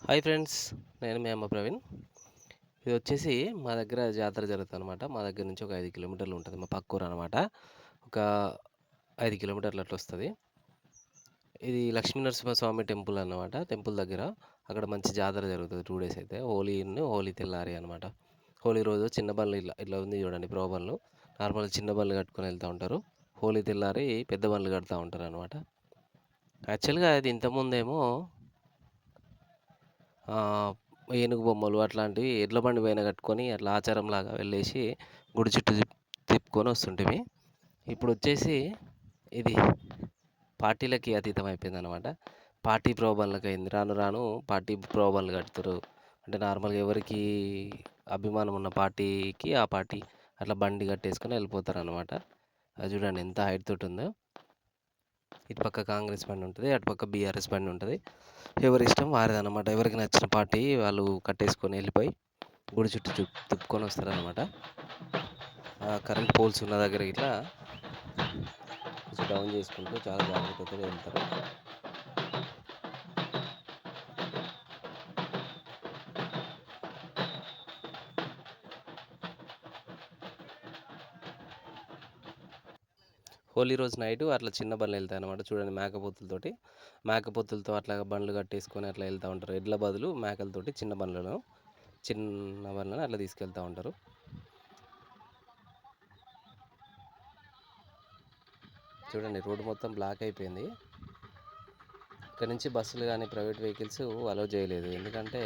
Hi friends. నేను మీ అమ్మ ప్రవీణ్. ఇది వచ్చేసి మా దగ్గర జాతర జరుగుతుందనమాట. మా దగ్గర నుంచి ఒక 5 కిలోమీటర్లు ఉంటుంది. మా పక్క ఊరనమాట. ఒక 5 కిలోమీటర్లు అట్లా వస్తది. ఇది లక్ష్మీ నరసింహస్వామి టెంపుల్ అన్నమాట. టెంపుల్ దగ్గర అక్కడ మంచి జాతర జరుగుతది 2 డేస్ అయితే. హోలీ తెల్లారి అనమాట. హోలీ రోజు చిన్న బండ్లు ఇట్లా ఉంది చూడండి ప్రో బండ్లు. నార్మల్‌గా చిన్న బండ్లు కట్టుకొని వెళ్తా ఉంటారు. హోలీ తెల్లారి పెద్ద బండ్లు కడతా ఉంటారనమాట. యాక్చువల్‌గా అది ఇంతకుముందేమో ఆహ్, ఏనుగు బొమ్మలు అట్లాంటివి ఎడ్ల బండి పైన కట్టుకొని అట్లా ఆచారంలాగా వెళ్ళేసి గుడి చుట్టూ తిప్పుకొని వస్తుంటిమి. ఇప్పుడొచ్చేసి ఇది పార్టీలకి అతీతం అయిపోయిందనమాట. పార్టీ ప్రోబన్లకయింది. రాను రాను పార్టీ ప్రోబన్లు కడుతుర్రు. అంటే నార్మల్‌గా ఎవరికి అభిమానం ఉన్న పార్టీకి ఆ పార్టీ అట్లా బండి కట్టేసుకొని వెళ్ళిపోతారనమాట. అది చూడండి ఎంత హైట్ తోటుందో. ఇటు పక్క కాంగ్రెస్ బండి ఉంటది. అటుపక్క బీఆర్ఎస్ బండి ఉంటది. ఎవరిష్టం వారిదనమాట. ఎవరికి నచ్చిన పార్టీ వాళ్ళు కట్టేసుకొని వెళ్ళిపోయి గుడి చుట్టూ తిప్పుకొని వస్తారనమాట. కరెంట్ పోల్స్ ఉన్న దగ్గర ఇట్లా కొంచెం డౌన్ చేసుకుంటూ చాలా జాగ్రత్తతో వెళ్తారు. హోలీ రోజు నైటు అట్లా చిన్న బండ్లు వెళ్తాయన్నమాట. చూడండి మేకపోతులతో అట్లా బండ్లు కట్టేసుకొని అట్లా వెళ్తూ ఉంటారు. ఎడ్ల బదులు మేకలతోటి చిన్న బండ్లను అట్లా తీసుకెళ్తూ ఉంటారు. చూడండి రోడ్డు మొత్తం బ్లాక్ అయిపోయింది. ఇక్కడ నుంచి బస్సులు కానీ ప్రైవేట్ వెహికల్స్ అలౌ చేయలేదు. ఎందుకంటే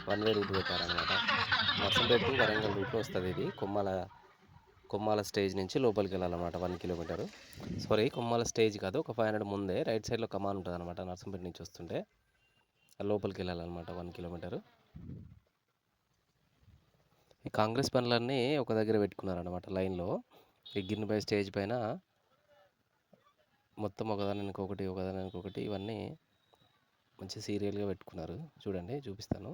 వన్ వే రూట్ పెట్టారనమాట. నర్సంపేట టు వరంగల్ రూట్లో వస్తుంది ఇది. కొమ్మాల స్టేజ్ నుంచి లోపలికి వెళ్ళాలన్నమాట 1 కిలోమీటరు. సారీ, కొమ్మాల స్టేజ్ కాదు, ఒక 500 ముందే రైట్ సైడ్లో కమాన్ ఉంటుంది అనమాట. నర్సంపేట నుంచి వస్తుంటే లోపలికి వెళ్ళాలన్నమాట 1 కిలోమీటరు. ఈ కాంగ్రెస్ పనులన్నీ ఒక దగ్గర పెట్టుకున్నారనమాట లైన్లో. ఈ గిన్నెపై స్టేజ్ పైన మొత్తం ఒకదానికి ఒకటి ఇవన్నీ మంచి సీరియల్గా పెట్టుకున్నారు. చూడండి చూపిస్తాను.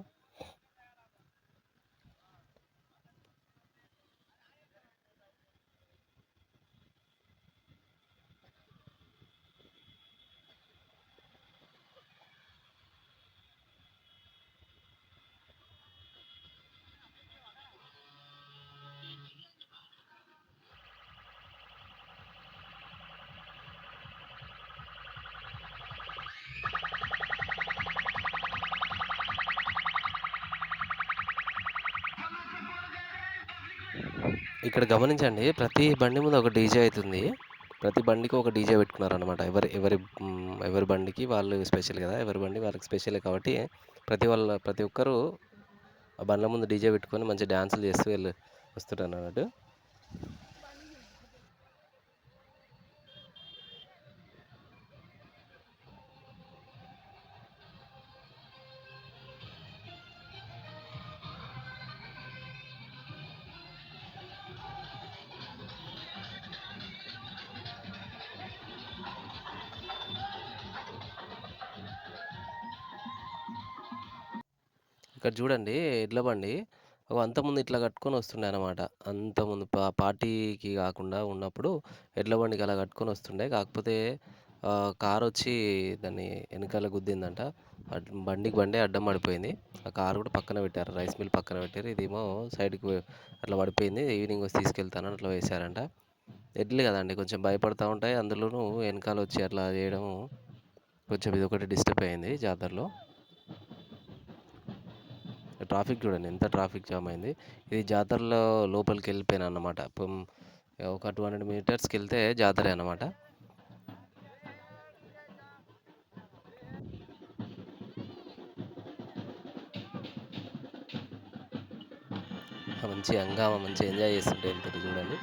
ఇక్కడ గమనించండి, ప్రతి బండి ముందు ఒక డీజే అవుతుంది. ప్రతి బండికి ఒక డీజే పెట్టుకున్నారనమాట. ఎవరి బండికి వాళ్ళు స్పెషల్ కదా. ఎవరి బండి వాళ్ళకి స్పెషలే కాబట్టి ప్రతి ఒక్కరు ఆ బండ్ల ముందు డీజే పెట్టుకొని మంచి డ్యాన్సులు చేస్తూ వస్తుంటారు అన్నట్టు. ఇక్కడ చూడండి ఎడ్ల బండి అంతకుముందు ఇట్లా కట్టుకొని వస్తుండే అనమాట. అంతకుముందు పార్టీకి కాకుండా ఉన్నప్పుడు ఎడ్ల బండికి అలా కట్టుకొని వస్తుండే. కాకపోతే కారు వచ్చి దాన్ని వెనకాల గుద్దిందంట. బండికి బండే అడ్డం పడిపోయింది. ఆ కారు కూడా పక్కన పెట్టారు. రైస్ మిల్ పక్కన పెట్టారు. ఇదేమో సైడ్కి అట్లా పడిపోయింది. ఈవినింగ్ వచ్చి తీసుకెళ్తానని అట్లా వేశారంట. ఎడ్లు కదండి కొంచెం భయపడతా ఉంటాయి. అందులోనూ వెనకాల వచ్చి అట్లా చేయడం కొంచెం ఇదొకటి డిస్టర్బ్ అయింది జాతరలో. ట్రాఫిక్ చూడండి ఎంత ట్రాఫిక్ జామ్ అయింది. ఇది జాతరలో లోపలికి వెళ్ళిపోయాను అన్నమాట. ఒక 200 మీటర్స్కి వెళ్తే జాతరే అన్నమాట. మంచి హంగామా మంచి ఎంజాయ్ చేస్తుంటే వెళ్తారు చూడండి.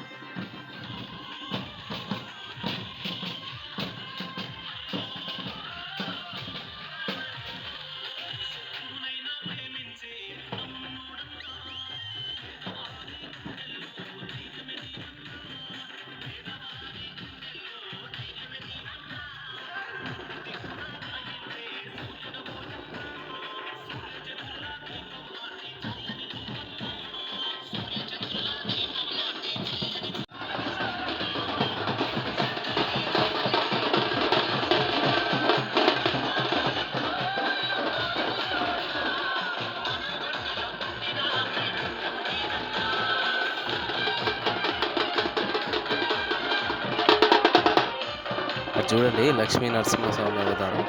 చూడండి లక్ష్మీ నరసింహస్వామి అవతారం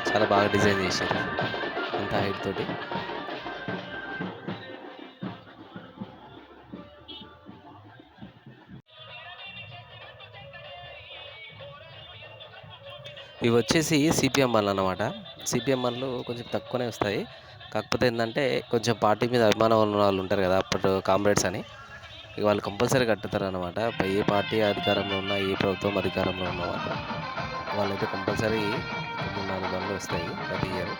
చాలా బాగా డిజైన్ చేశారు ఇంత హైట్ తోటి. ఇవి వచ్చేసి సిపిఎంఆర్లు అన్నమాట. సిపిఎంఆర్లు కొంచెం తక్కువనే వస్తాయి. కాకపోతే ఏంటంటే కొంచెం పార్టీ మీద అభిమానం ఉన్న వాళ్ళు ఉంటారు కదా, అప్పట్లో కామ్రేడ్స్ అని, ఇక వాళ్ళు కంపల్సరీ కట్టుతారనమాట. ఏ పార్టీ అధికారంలో ఉన్నా, ఏ ప్రభుత్వం అధికారంలో ఉన్న వాళ్ళు వాళ్ళైతే కంపల్సరీ 3, 4 బండ్లు వస్తాయి ప్రతి ఇయర్.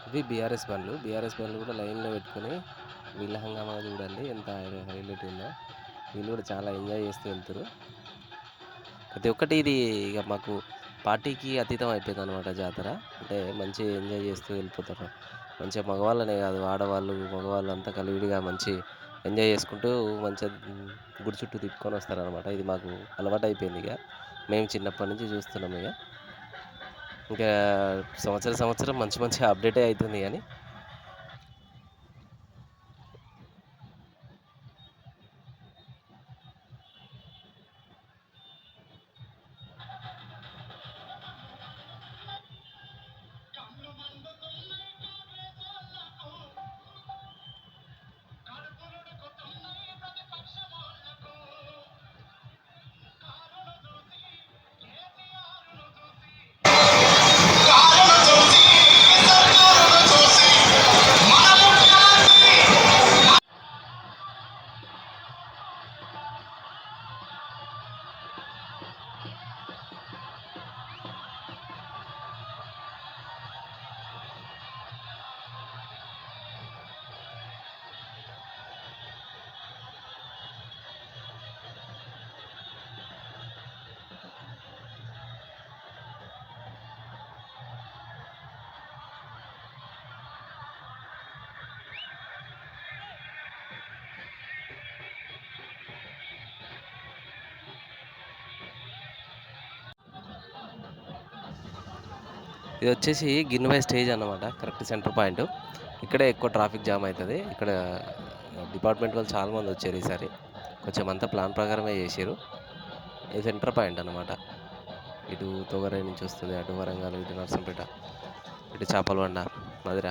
ఇవి బీఆర్ఎస్ బండ్లు కూడా లైన్లో పెట్టుకొని వీళ్ళ హంగామా చూడండి ఎంత హైలైట్ ఉందో. వీళ్ళు కూడా చాలా ఎంజాయ్ చేస్తూ వెళ్తారు. ప్రతి ఒక్కటి ఇది ఇక మాకు పార్టీకి అతీతం అయిపోయింది అనమాట జాతర. అంటే మంచి ఎంజాయ్ చేస్తూ వెళ్ళిపోతారు. మంచిగా మగవాళ్ళనే కాదు, ఆడవాళ్ళు మగవాళ్ళు అంతా కలివిడిగా మంచి ఎంజాయ్ చేసుకుంటూ మంచిగా గుడి చుట్టూ తిప్పుకొని వస్తారనమాట. ఇది మాకు అలవాటు అయిపోయింది. ఇక మేము చిన్నప్పటి నుంచి చూస్తున్నాం. ఇక ఇంకా సంవత్సరం మంచి మంచిగా అప్డేటే అవుతుంది కానీ ఇది వచ్చేసి గిన్వై స్టేజ్ అన్నమాట. Correct centre point. ఇక్కడే ఎక్కువ ట్రాఫిక్ జామ్ అవుతుంది. ఇక్కడ డిపార్ట్మెంట్ వాళ్ళు చాలామంది వచ్చారు ఈసారి. కొంచెం అంతా ప్లాన్ ప్రకారమే చేసారు. ఇది సెంటర్ పాయింట్ అన్నమాట. ఇటు తొగరై నుంచి వస్తుంది, అటు వరంగల్, ఇటు నర్సంపేట, ఇటు చేపలబండ, మదిర.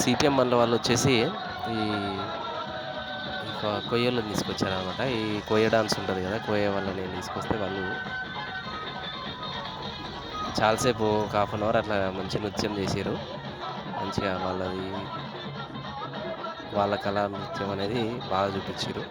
సిపిఎం మండల వాళ్ళు వచ్చేసి ఈ కొయ్యలను తీసుకొచ్చారనమాట. ఈ కొయ్య డాన్స్ ఉంటుంది కదా, కొయ్య వాళ్ళని తీసుకొస్తే వాళ్ళు చాలాసేపు ఒక 1/2 అవర్ అట్లా మంచి నృత్యం చేసారు. మంచిగా వాళ్ళ కళా నృత్యం అనేది బాగా చూపించారు.